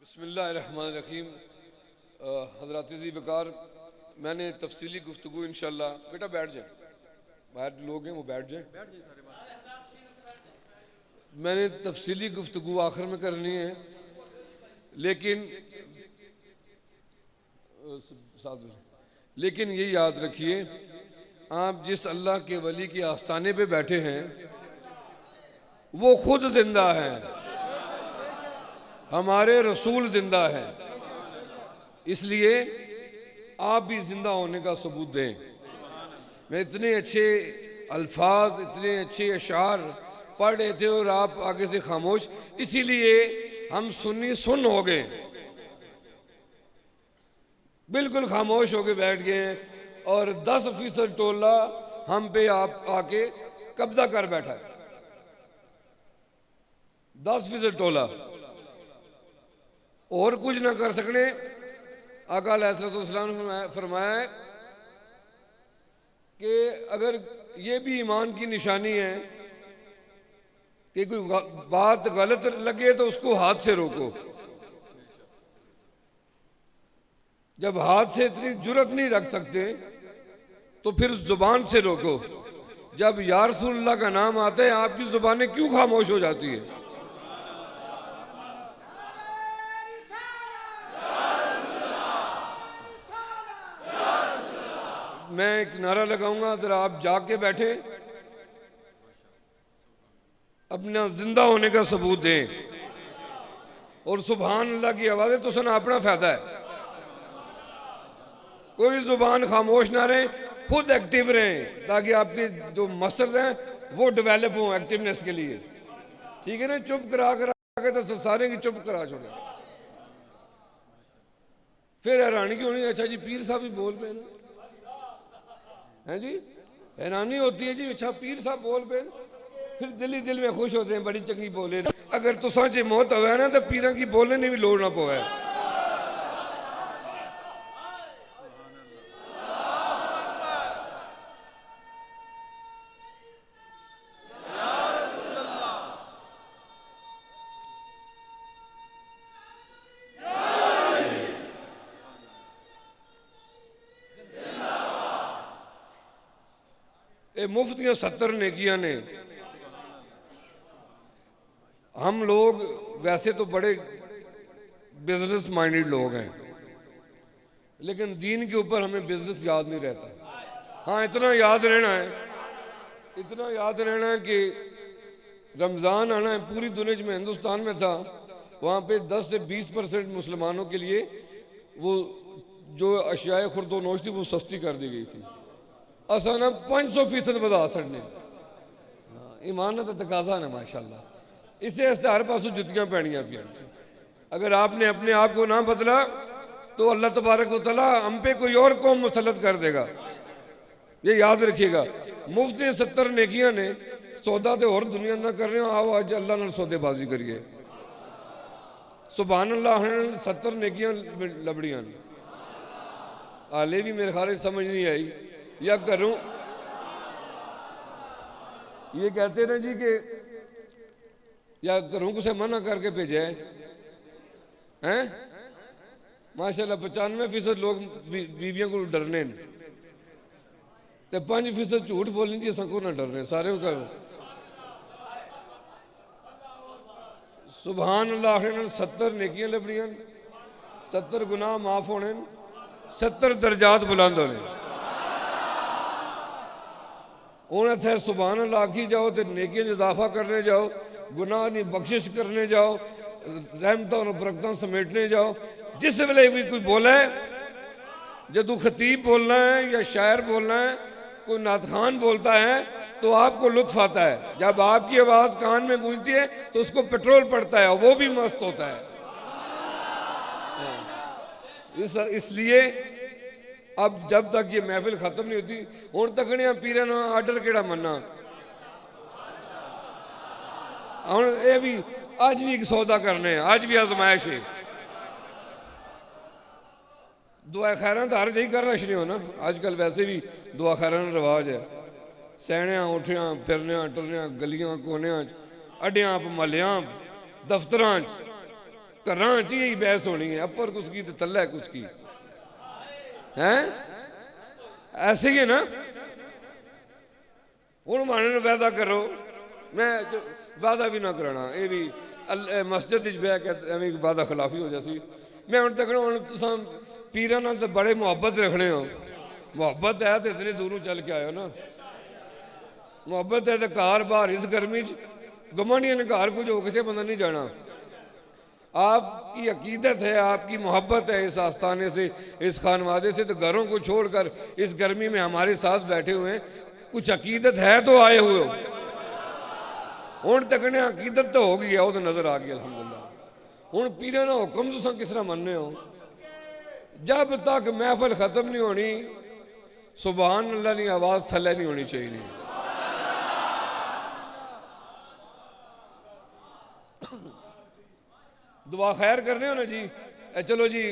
बिस्मिल्लाहिर्रहमानिर्रहीम। हज़रात ज़ी वक़ार, मैंने तफसीली गुफ्तगू इंशाअल्लाह, बेटा बैठ जाए, बाहर लोग हैं वो बैठ जाए। मैंने तफसीली गुफ्तगू आखिर में करनी है, लेकिन ये याद रखिए, आप जिस अल्लाह के वली के आस्थाने पे बैठे हैं वो खुद जिंदा है, हमारे रसूल जिंदा है, इसलिए आप भी जिंदा होने का सबूत दें। मैं इतने अच्छे अल्फाज, इतने अच्छे अशार पढ़ रहे थे और आप आगे से खामोश, इसीलिए हम सुन हो गए, बिल्कुल खामोश होके बैठ गए हैं और 10% टोला हम पे आप आके कब्जा कर बैठा है। 10% टोला और कुछ ना कर सकने। आका अलैहिस्सलाम ने फरमाया है कि अगर ये भी ईमान की निशानी है कि कोई बात गलत लगे तो उसको हाथ से रोको। जब हाथ से इतनी जुर्रत नहीं रख सकते तो फिर जुबान से रोको। जब या रसूलुल्लाह का नाम आता है आपकी जुबानें क्यों खामोश हो जाती है? मैं एक नारा लगाऊंगा, जरा आप जाके बैठे, अपना जिंदा होने का सबूत दें और सुभान अल्लाह की आवाज़ें तो सुना, अपना फायदा है। कोई जुबान खामोश ना रहे, खुद एक्टिव रहें ताकि आपके जो मसल हैं वो डेवलप हों एक्टिवनेस के लिए। ठीक है ना? चुप करा के तो सारे की चुप करा छोड़े, फिर हैरानी क्यों नहीं? अच्छा जी पीर साहब भी बोल पे ना, है जी, हैरानी होती है जी। अच्छा पीर साहब बोल पे, फिर दिल में खुश होते हैं, बड़ी चंगी बोले। अगर तुसा च मौत हुआ ना तो पीर की बोलने ने भी लोड़ ना पवे। मुफ्त की 70 नेकियां ने। हम लोग वैसे तो बड़े बिजनेस माइंडेड लोग हैं, लेकिन दीन के ऊपर हमें बिजनेस याद नहीं रहता। हाँ इतना याद रहना है, इतना याद रहना है कि रमज़ान आना है। पूरी दुनिया में, हिंदुस्तान में था, वहाँ पे 10 से 20% मुसलमानों के लिए वो जो अशियाए खुर्दो नोश थी वो सस्ती कर दी गई थी। असा ना 500% बढ़ा सकने। ईमान तो तकाजा ना माशाल्लाह। इससे हर पासों जुतियाँ पैनियाँ पियाँ। अगर आपने अपने आप को ना बदला तो अल्लाह तबारक व तआला हम पे कोई और कौम मुसल्लत कर देगा, ये याद रखिएगा। मुफ्त 70 नेकियां ने, सौदा तो और दुनिया ना कर रहे हो, आओ आज अल्लाह नाल सौदेबाजी करिए। सुभान अल्लाह, 70 नेकियां लबड़ियां। हाले भी मेरे ख्याल समझ नहीं आई, या करूं ये कहते ना जी कि या घरों को से मना करके भेजा है। माशाल्लाह 95% लोग बीवियों को डरने ते 5% झूठ बोलने जी सबको ना डरने, सारे को करो सुभान अल्लाह। 70 नेकियां लभड़ियां, 70 गुनाह माफ होने, 70 दर्जात बुलंद होने। हूँ इतने सुभान अल्लाह आखी जाओ तो नेकियां इजाफा करने जाओ, गुनाह नहीं बख्शिश करने जाओ, रहमतों और बरकतों समेटने जाओ। जिस वेले भी कोई बोला है, जदू खतीब बोलना है या शायर बोलना है, कोई नात खान बोलता है तो आपको लुत्फ आता है। जब आपकी आवाज़ कान में गूंजती है तो उसको पेट्रोल पड़ता है और वो भी मस्त होता है। इसलिए अब जब तक ये महफिल खत्म नहीं होती, हूँ तकने पीर आर्डर केड़ा मन्ना। हूँ ये भी अज भी एक सौदा करने, अज भी आजमाइश है। दुआ खैर तो हर जगह कर रश नहीं हो ना, अजकल वैसे भी दुआ खैर रिवाज है। सैणिया उठिया फिरनिया टुरनिया गलियां कोनिया अड्डियां महलियां दफ्तर घरां च ही बहस होनी है, अपर कुछ की तो थल्ला कुछ की है, ऐसे ही है ना। हूँ माने वादा करो, मैं वादा भी ना कराना, ये भी मस्जिद बह के एवं वादा खिलाफी हो जासी। मैं हूँ तक हूँ तुम पीरां नाल तो बड़े मुहब्बत रखने हो, मुहब्बत है तो इतनी दूरों चल के आयो ना। मुहब्बत है तो घर बाहर इस गर्मी च गुआढ़ियां ने घर कुछ हो किसी बंदा नहीं जाना। आपकी अकीदत है, आपकी मोहब्बत है इस आस्थाने से, इस खानवादे से, तो घरों को छोड़कर इस गर्मी में हमारे साथ बैठे हुए हैं। कुछ अकीदत है तो आए हुए हो। हूँ तकने अकीदत तो हो गई है, वो तो नजर आ गई अल्हम्दुलिल्लाह। हूँ पीरां दा हुक्म तुसां किस तरह मनने हो? जब तक महफिल खत्म नहीं होनी, सुभान अल्लाह की आवाज थल्ले नहीं होनी चाहिए। दुआ खैर करने हो ना जी। चलो जी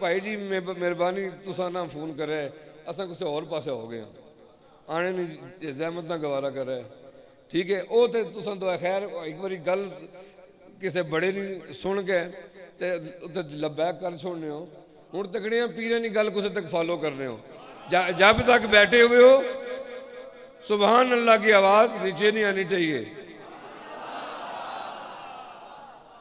भाई जी मेहरबानी तुसा ना फोन करे, असा किसी और पासे हो गए आने नहीं जहमत ना गवारा करे, ठीक है। वो तो तुसा दुआ खैर एक बारी गल किसी बड़े नहीं सुन के ते लबैक कर छोड़ने हो। हूँ तकड़ियां पीरां की गल किसी तक फॉलो करने हो। जब तक बैठे हुए हो सुभान अल्लाह की आवाज नीचे नहीं आनी चाहिए।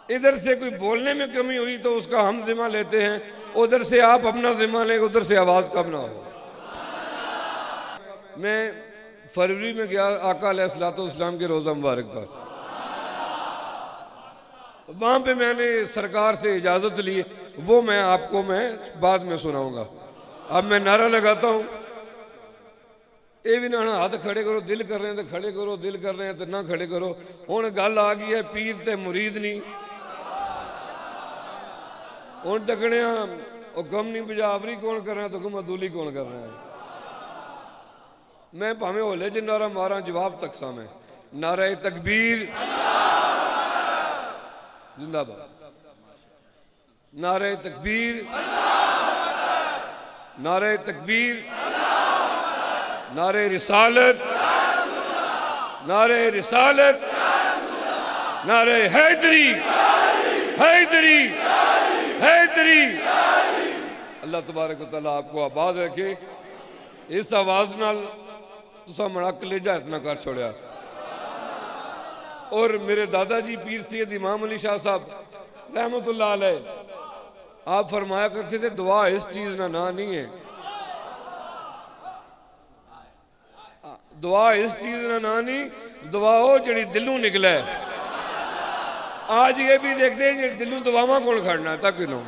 इधर से कोई बोलने में कमी हुई तो उसका हम जिम्मा लेते हैं, उधर से आप अपना जिम्मा लें, उधर से आवाज कम ना हो। मैं फरवरी में गया आका अलैहिस्सलाम के रोज़ा मुबारक पर, वहां पे मैंने सरकार से इजाजत ली, वो मैं आपको बाद में सुनाऊंगा। अब मैं नारा लगाता हूं, ये भी ना हाथ खड़े करो, दिल कर रहे हैं तो खड़े करो, दिल कर रहे हैं तो ना खड़े करो। हुण गल आ गई है पीर ते मुरीद नहीं। हूँ तकने हुक्म नहीं बजावरी कौन कर रहा है, तो हुक्म अदूली कौन कर रहा है। मैं भावें होले च नारा मारा जवाब सकसा। मैं नारा तकबीर जिंदाबाद, नारे तकबीर, नारे तकबीर, नारे रिसालत, नारे रिसालत, नारे हैदरी, हैदरी, हैदरी। अल्लाह तबारक व तआला आपको आबाद रखे। इस आवाज नाल तुसा मना कलेजा इतना कर छोड़िया। और मेरे दादाजी पीर सैयद इमाम अली शाह साहब रहमतुल्लाह अलैह, आप फरमाया करते थे दुआ इस चीज ना ना नहीं है, दुआ इस चीज ना ना नहीं, दुआ हो जड़ी दिलों निकले। आज ये भी देखते हैं जी दिलों दुआवां कौन खड़ना है तक नो।